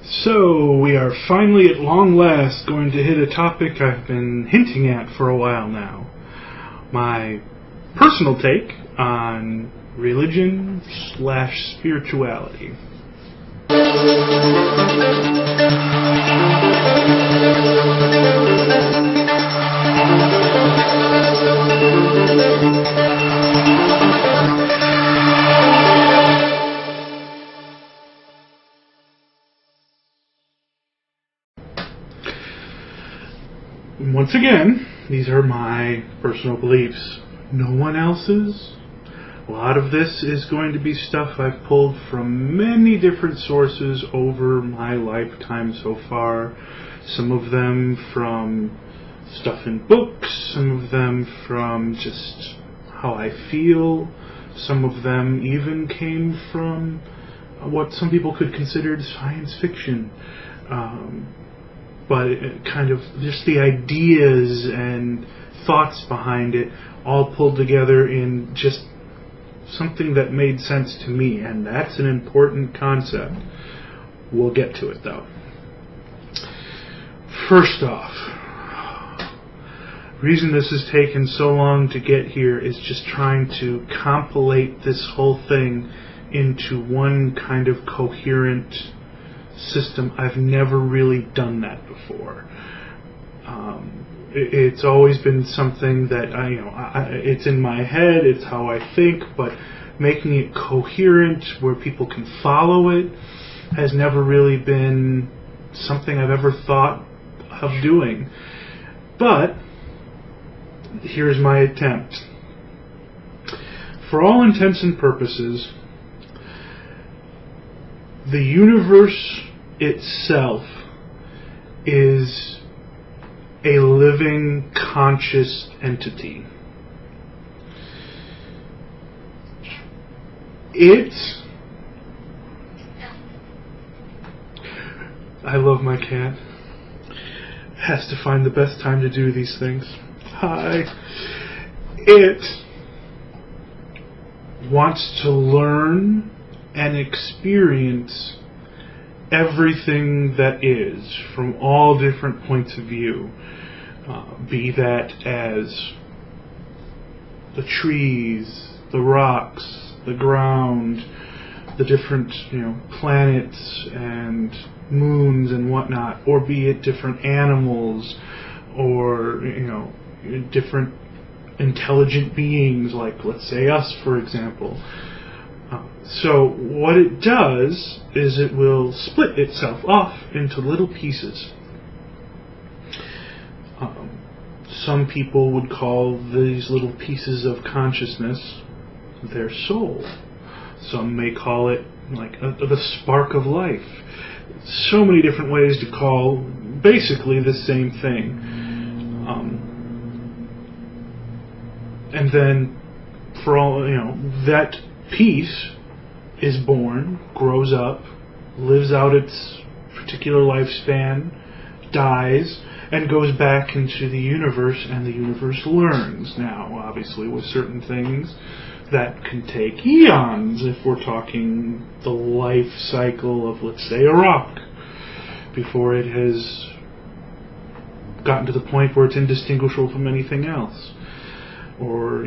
So, we are finally at long last going to hit a topic I've been hinting at for a while now. My personal take on religion/spirituality. Once again, these are my personal beliefs, no one else's. A lot of this is going to be stuff I've pulled from many different sources over my lifetime so far. Some of them from stuff in books, some of them from just how I feel, some of them even came from what some people could consider science fiction. But it kind of just the ideas and thoughts behind it all pulled together in just something that made sense to me, and that's an important concept. We'll get to it though. First off, the reason this has taken so long to get here is just trying to compilate this whole thing into one kind of coherent system. I've never really done that before. It's always been something that it's in my head, it's how I think, but making it coherent where people can follow it has never really been something I've ever thought of doing. But here's my attempt. For all intents and purposes, the universe itself is a living, conscious entity. I love my cat. Has to find the best time to do these things. Hi. It wants to learn and experience everything that is from all different points of view, be that as the trees, the rocks, the ground, the different planets and moons and whatnot, or be it different animals or different intelligent beings, like let's say us, for example. So what it does is it will split itself off into little pieces. Some people would call these little pieces of consciousness their soul. Some may call it like the spark of life. So many different ways to call basically the same thing. And then for all that piece is born, grows up, lives out its particular lifespan, dies, and goes back into the universe, and the universe learns. Now, obviously, with certain things, that can take eons, if we're talking the life cycle of, let's say, a rock, before it has gotten to the point where it's indistinguishable from anything else. Or,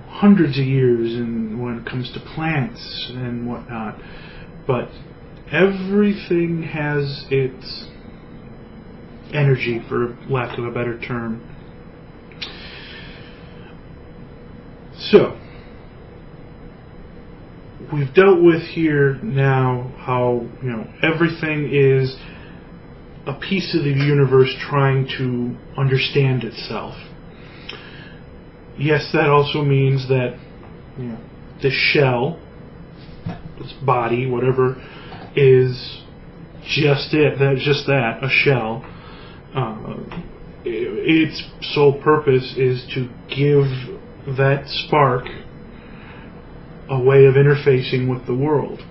hundreds of years when it comes to plants and whatnot. But everything has its energy, for lack of a better term. So, we've dealt with here now how, everything is a piece of the universe trying to understand itself. Yes, that also means that the shell, this body, whatever, is just that, a shell. Its sole purpose is to give that spark a way of interfacing with the world.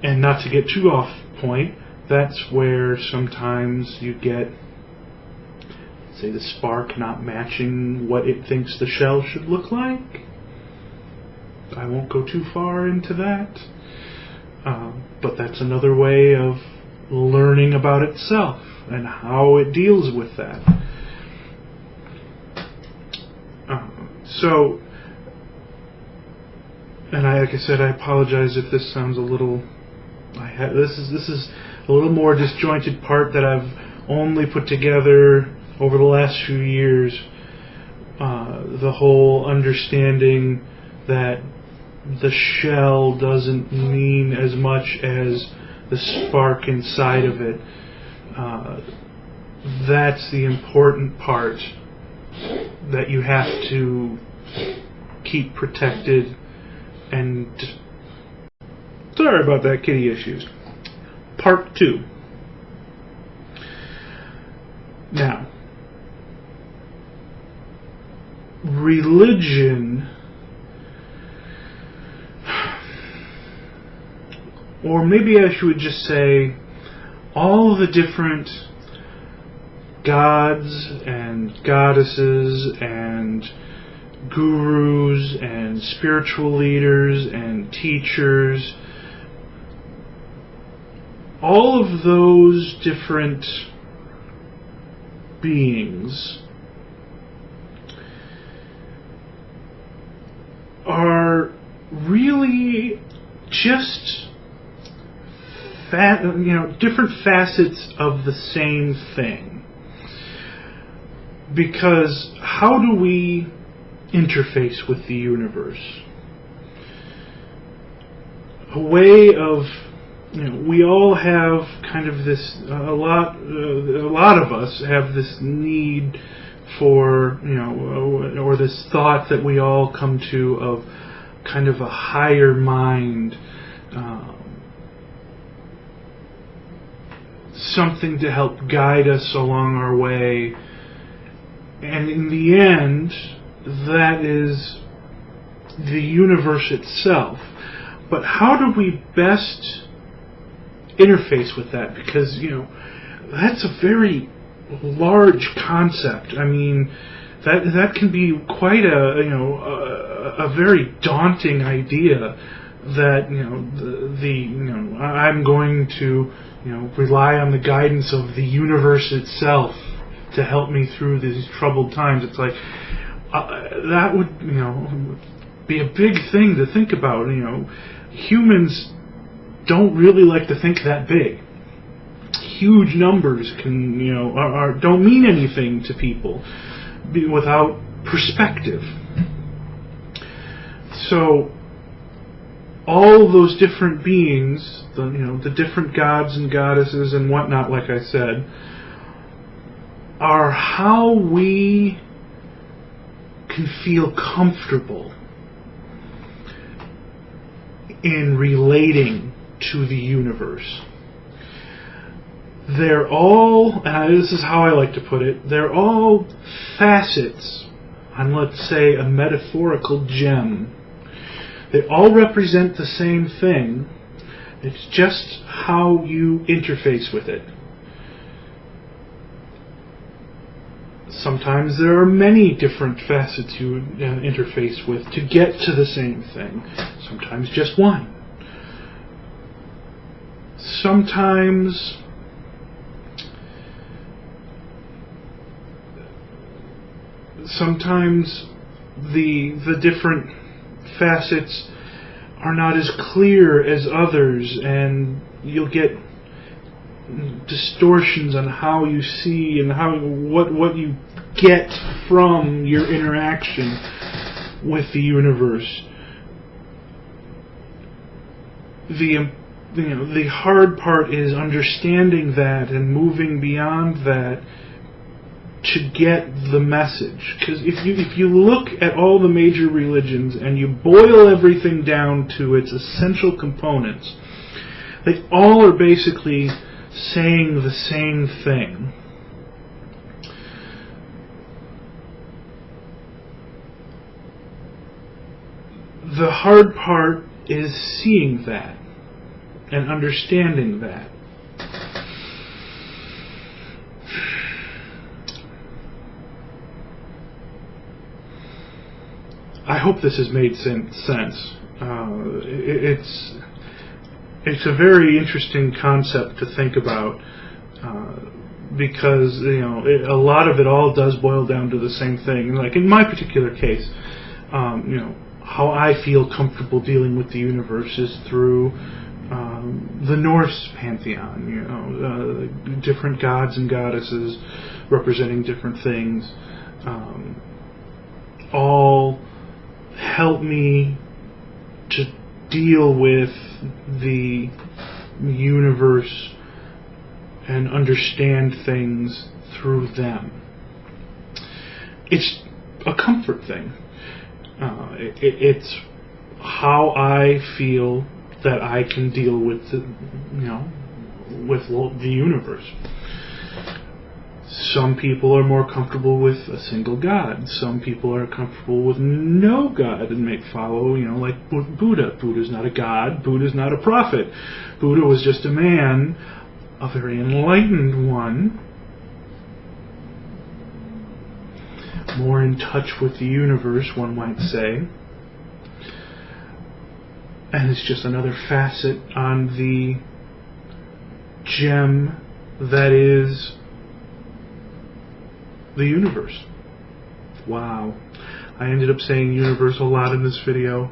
And not to get too off point, that's where sometimes you get, say, the spark not matching what it thinks the shell should look like. I won't go too far into that. But that's another way of learning about itself and how it deals with that. Like I said, I apologize if this sounds a little. This is a little more disjointed part that I've only put together over the last few years. The whole understanding that the shell doesn't mean as much as the spark inside of it. That's the important part that you have to keep protected. And sorry about that, kitty issues. Part 2. Now, religion, or maybe I should just say all the different gods and goddesses and gurus and spiritual leaders and teachers, all of those different beings are really just different facets of the same thing. Because how do we interface with the universe? A way of, we all have kind of this, a lot of us have this need for, or this thought that we all come to of kind of a higher mind, something to help guide us along our way. And in the end, that is the universe itself. But how do we best interface with that? Because, that's a very large concept. I mean, that can be quite a very daunting idea. That I'm going to rely on the guidance of the universe itself to help me through these troubled times. It's like that would be a big thing to think about. Humans don't really like to think that big. Huge numbers can don't mean anything to people without perspective. So all those different beings, the different gods and goddesses and whatnot, like I said, are how we can feel comfortable in relating to the universe. They're all, and this is how I like to put it, they're all facets on, let's say, a metaphorical gem. They all represent the same thing. It's just how you interface with it. Sometimes there are many different facets you interface with to get to the same thing. Sometimes just one. Sometimes the different facets are not as clear as others, and you'll get distortions on how you see and what you get from your interaction with the universe. The hard part is understanding that and moving beyond that to get the message. Because if you look at all the major religions and you boil everything down to its essential components, they all are basically saying the same thing. The hard part is seeing that and understanding that. I hope this has made sense. it's a very interesting concept to think about, because a lot of it all does boil down to the same thing. Like in my particular case, how I feel comfortable dealing with the universe is through the Norse pantheon. Different gods and goddesses representing different things, all help me to deal with the universe and understand things through them. It's a comfort thing. It's how I feel that I can deal with with the universe. Some people are more comfortable with a single god. Some people are comfortable with no god and may follow, like Buddha. Buddha's not a god. Buddha's not a prophet. Buddha was just a man, a very enlightened one, more in touch with the universe, one might say. And it's just another facet on the gem that is the universe. Wow. I ended up saying universe a lot in this video.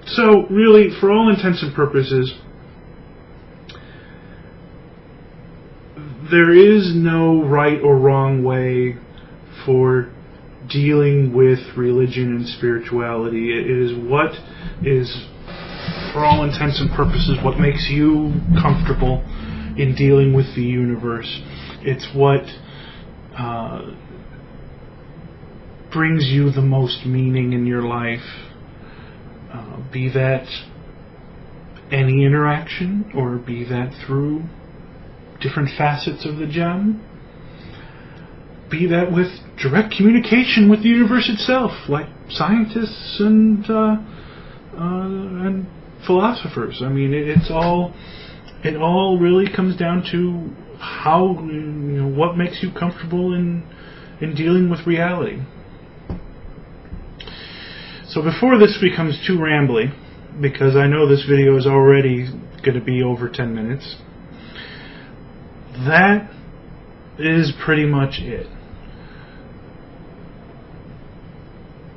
So, really, for all intents and purposes, there is no right or wrong way for dealing with religion and spirituality. It is what is, for all intents and purposes, what makes you comfortable in dealing with the universe. It's what brings you the most meaning in your life, be that any interaction, or be that through different facets of the gem, be that with direct communication with the universe itself, like scientists and philosophers. I mean, it all really comes down to how, what makes you comfortable in dealing with reality. So before this becomes too rambly, because I know this video is already going to be over 10 minutes, that is pretty much it.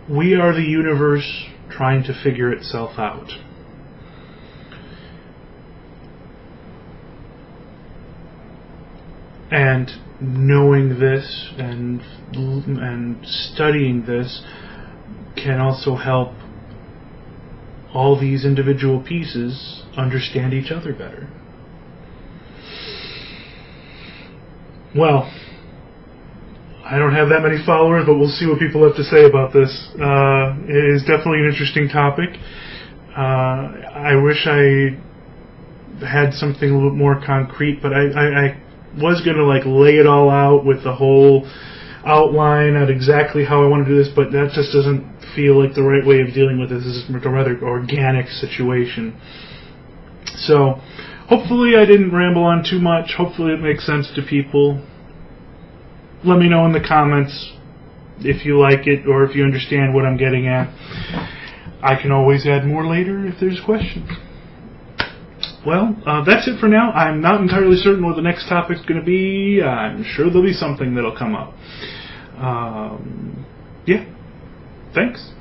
We are the universe trying to figure itself out. And knowing this and studying this can also help all these individual pieces understand each other better. Well, I don't have that many followers, but we'll see what people have to say about this. It is definitely an interesting topic. I wish I had something a little bit more concrete, but I was going to lay it all out with the whole outline at exactly how I want to do this, but that just doesn't feel like the right way of dealing with this. This is a rather organic situation. So, hopefully I didn't ramble on too much. Hopefully it makes sense to people. Let me know in the comments if you like it or if you understand what I'm getting at. I can always add more later if there's questions. Well, that's it for now. I'm not entirely certain what the next topic's going to be. I'm sure there'll be something that'll come up. Yeah. Thanks.